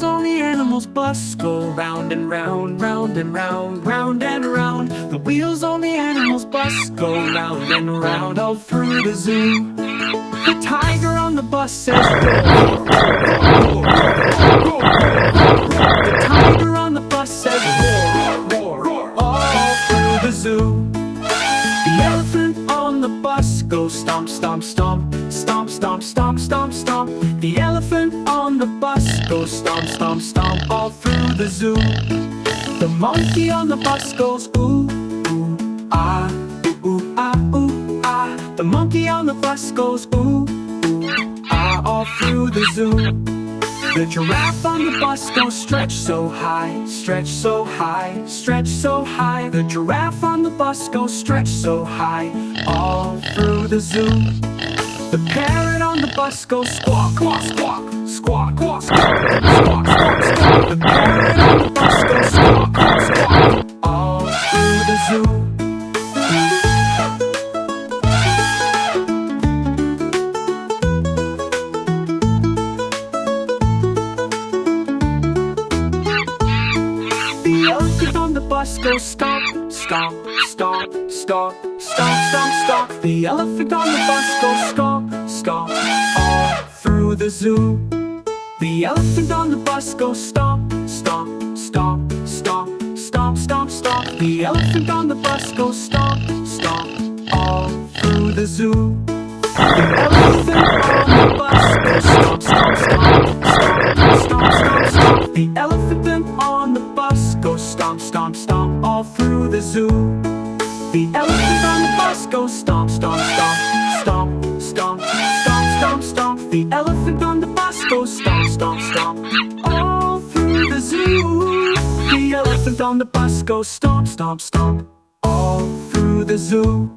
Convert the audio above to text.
wheels on the animal's bus go round and round, round and round, round and round. The wheels on the animal's bus go round and round all through the zoo. The tiger on the bus says roar, roar, roar, roar, roar. The tiger on the bus says roar, roar, roar, all through the zoo. The elephant on the bus goes stomp, stomp, stomp, stomp, stomp, stomp, stomp, stomp. The elephant on the bus goes stomp, stomp, stomp all through the zoo. The monkey on the bus goes ooh, ooh, ah, ooh, ooh, ah, ooh, ah. The monkey on the bus goes ooh, ooh, ah, all through the zoo. The giraffe on the bus goes stretch so high, stretch so high, stretch so high. The giraffe on the bus goes stretch so high all through the zoo. The parrot on the bus goes squawk, squawk, squawk, squawk, squawk, squawk, squawk, squawk, squawk. The parrot on the bus goes squawk, squawk, squawk all through the zoo. The elephant on the bus goes stomp, stomp, stomp, stomp, stomp, stomp, stomp. The elephant on the bus goes stomp, stomp, all through the zoo. The elephant on the bus goes stomp, stomp, stomp, stomp, stomp, stomp, stomp. The elephant on the bus goes stomp, stomp, all through the zoo. The elephant on the bus goes stomp, stomp, stomp, stomp, stomp, stomp, stomp. The elephant on the bus goes stomp, stomp, stomp all through the zoo. The elephant on the bus goes stomp, stomp, stomp, stomp, stomp, stomp, stomp, stomp. The elephant on the bus goes stomp, stomp, stomp all through the zoo. The elephant on the bus goes stomp, stomp, stomp all through the zoo.